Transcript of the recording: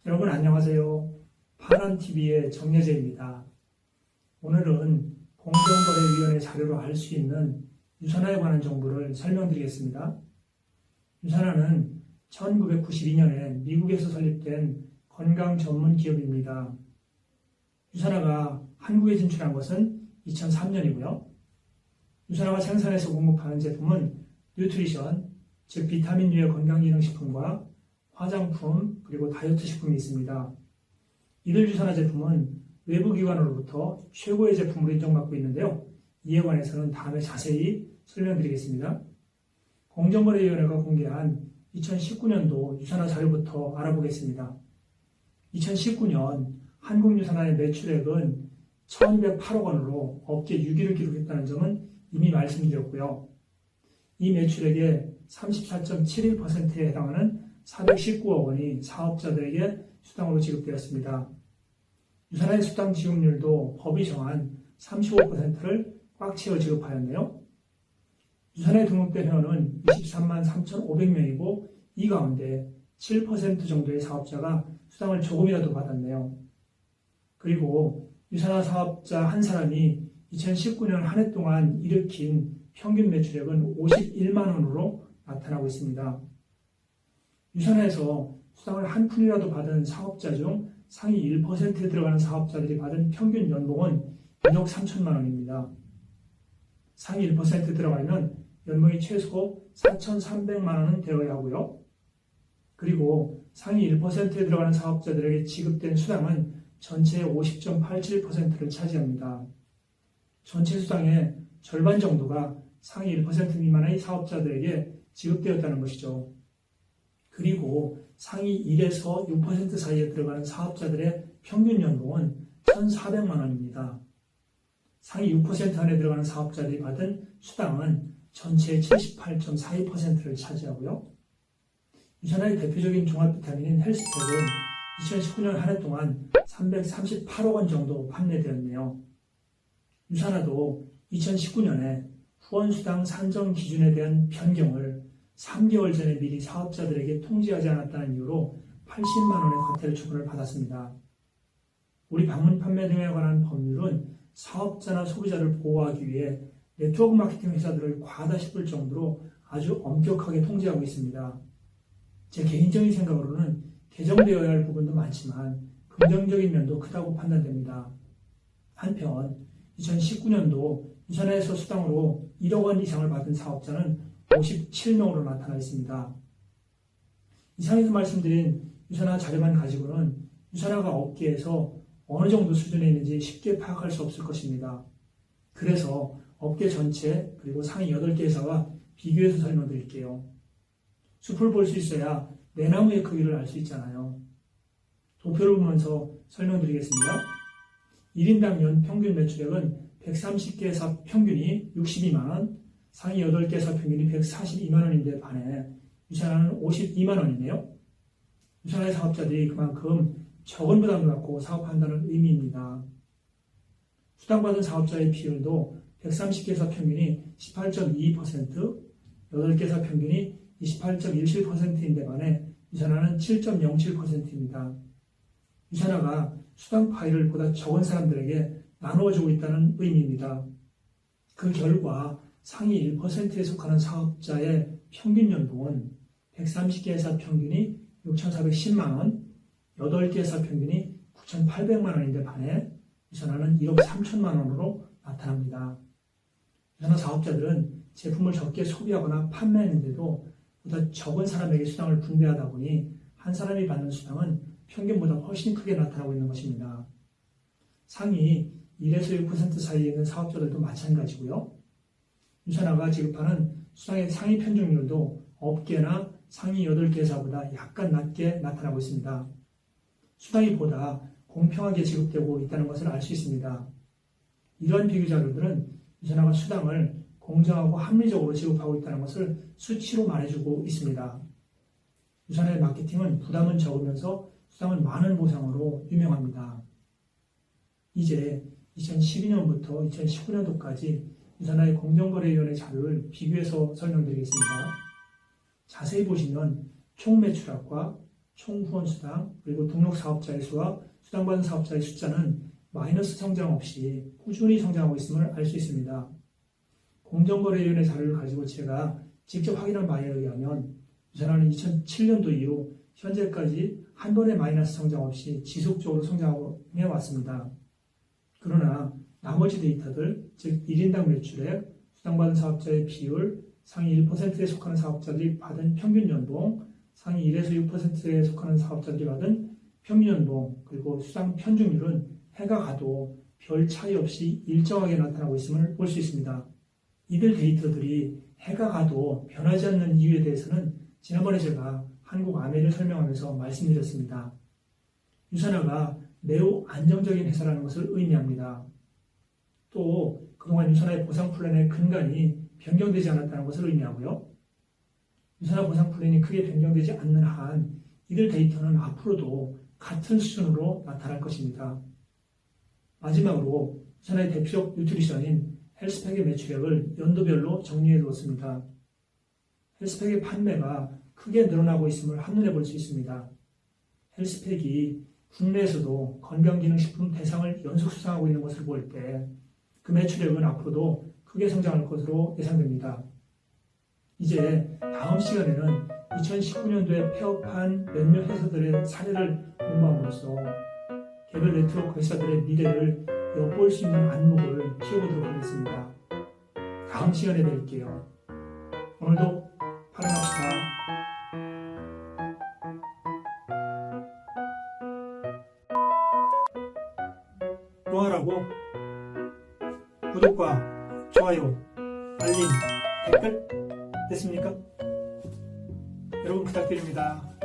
여러분 안녕하세요. 파란TV의 정예재입니다. 오늘은 공정거래위원회 자료로 알 수 있는 유산화에 관한 정보를 설명드리겠습니다. 유산화는 1992년에 미국에서 설립된 건강 전문 기업입니다. 유산화가 한국에 진출한 것은 2003년이고요. 유산화가 생산해서 공급하는 제품은 뉴트리션, 즉 비타민류의 건강기능식품과 화장품 그리고 다이어트 식품이 있습니다. 이들 유산화 제품은 외부 기관으로부터 최고의 제품으로 인정받고 있는데요. 이에 관해서는 다음에 자세히 설명드리겠습니다. 공정거래위원회가 공개한 2019년도 유산화 자료부터 알아보겠습니다. 2019년 한국유산화의 매출액은 1208억 원으로 업계 6위를 기록했다는 점은 이미 말씀드렸고요. 이 매출액의 34.71%에 해당하는 419억 원이 사업자들에게 수당으로 지급되었습니다. 유산화의 수당 지급률도 법이 정한 35%를 꽉 채워 지급하였네요. 유산화에 등록된 회원은 23만 3,500명이고 이 가운데 7% 정도의 사업자가 수당을 조금이라도 받았네요. 그리고 유산화 사업자 한 사람이 2019년 한 해 동안 일으킨 평균 매출액은 51만 원으로 나타나고 있습니다. 유산화에서 수당을 한 푼이라도 받은 사업자 중 상위 1%에 들어가는 사업자들이 받은 평균 연봉은 1억 3천만 원입니다. 상위 1%에 들어가려면 연봉이 최소 4,300만 원은 되어야 하고요. 그리고 상위 1%에 들어가는 사업자들에게 지급된 수당은 전체의 50.87%를 차지합니다. 전체 수당의 절반 정도가 상위 1% 미만의 사업자들에게 지급되었다는 것이죠. 그리고 상위 1에서 6% 사이에 들어가는 사업자들의 평균 연봉은 1,400만 원입니다. 상위 6% 안에 들어가는 사업자들이 받은 수당은 전체의 78.42%를 차지하고요. 유산화의 대표적인 종합비타민인 헬스팩은 2019년 한 해 동안 338억 원 정도 판매되었네요. 유산화도 2019년에 후원수당 산정 기준에 대한 변경을 3개월 전에 미리 사업자들에게 통지하지 않았다는 이유로 80만 원의 과태료 처분을 받았습니다. 우리 방문 판매 등에 관한 법률은 사업자나 소비자를 보호하기 위해 네트워크 마케팅 회사들을 과하다 싶을 정도로 아주 엄격하게 통제하고 있습니다. 제 개인적인 생각으로는 개정되어야 할 부분도 많지만 긍정적인 면도 크다고 판단됩니다. 한편 2019년도 유산화에서 수당으로 1억 원 이상을 받은 사업자는 57명으로 나타나 있습니다. 이상에서 말씀드린 유산화 자료만 가지고는 유산화가 업계에서 어느 정도 수준에 있는지 쉽게 파악할 수 없을 것입니다. 그래서 업계 전체 그리고 상위 8개 회사와 비교해서 설명드릴게요. 숲을 볼 수 있어야 내 나무의 크기를 알 수 있잖아요. 도표를 보면서 설명드리겠습니다. 1인당 연 평균 매출액은 130개 회사 평균이 62만 원, 상위 8개 회사 평균이 142만 원인데 반해 유산화는 52만 원이네요. 유산화의 사업자들이 그만큼 적은 부담을 갖고 사업한다는 의미입니다. 수당받은 사업자의 비율도 130개 회사 평균이 18.22%, 8개 회사 평균이 28.17%인데 반해 유산화는 7.07%입니다. 유산화가 수당 파일을 보다 적은 사람들에게 나누어주고 있다는 의미입니다. 그 결과 상위 1%에 속하는 사업자의 평균 연봉은 130개 회사 평균이 6,410만 원, 8개 회사 평균이 9,800만 원인데 반해 유산화는 1억 3천만 원으로 나타납니다. 유산화 사업자들은 제품을 적게 소비하거나 판매했는데도 보다 적은 사람에게 수당을 분배하다 보니 한 사람이 받는 수당은 평균보다 훨씬 크게 나타나고 있는 것입니다. 상위 1에서 6% 사이에 있는 사업자들도 마찬가지고요. 유산화가 지급하는 수당의 상위 편중률도 업계나 상위 8개 회사보다 약간 낮게 나타나고 있습니다. 수당이 보다 공평하게 지급되고 있다는 것을 알 수 있습니다. 이러한 비교 자료들은 유산화가 수당을 공정하고 합리적으로 지급하고 있다는 것을 수치로 말해주고 있습니다. 유산화의 마케팅은 부담은 적으면서 수당은 많은 보상으로 유명합니다. 이제 2012년부터 2019년도까지 유산화의 공정거래위원회 자료를 비교해서 설명드리겠습니다. 자세히 보시면 총 매출액과 총 후원 수당, 그리고 등록 사업자의 수와 수당받은 사업자의 숫자는 마이너스 성장 없이 꾸준히 성장하고 있음을 알 수 있습니다. 공정거래위원회 자료를 가지고 제가 직접 확인한 바에 의하면 유산화는 2007년도 이후 현재까지 한 번의 마이너스 성장 없이 지속적으로 성장하고 왔습니다. 그러나 나머지 데이터들, 즉 1인당 매출액, 수당받은 사업자의 비율, 상위 1%에 속하는 사업자들이 받은 평균 연봉, 상위 1에서 6%에 속하는 사업자들이 받은 평균 연봉, 그리고 수당 편중률은 해가 가도 별 차이 없이 일정하게 나타나고 있음을 볼 수 있습니다. 이들 데이터들이 해가 가도 변하지 않는 이유에 대해서는 지난번에 제가 한국 아메를 설명하면서 말씀드렸습니다. 유산화가 매우 안정적인 회사라는 것을 의미합니다. 또 그동안 유산화의 보상 플랜의 근간이 변경되지 않았다는 것을 의미하고요. 유산화 보상 플랜이 크게 변경되지 않는 한 이들 데이터는 앞으로도 같은 수준으로 나타날 것입니다. 마지막으로 유산화의 대표적 뉴트리션인 헬스팩의 매출액을 연도별로 정리해 두었습니다. 헬스팩의 판매가 크게 늘어나고 있음을 한눈에 볼 수 있습니다. 헬스팩이 국내에서도 건강기능식품 대상을 연속 수상하고 있는 것을 볼 때 그 매출액은 앞으로도 크게 성장할 것으로 예상됩니다. 이제 다음 시간에는 2019년도에 폐업한 몇몇 회사들의 사례를 공부함으로써 개별 네트워크 회사들의 미래를 엿볼 수 있는 안목을 키워보도록 하겠습니다. 다음 시간에 뵐게요. 오늘도 파랑합시다. 또 하라고 구독과 좋아요, 알림, 댓글 됐습니까? 여러분 부탁드립니다.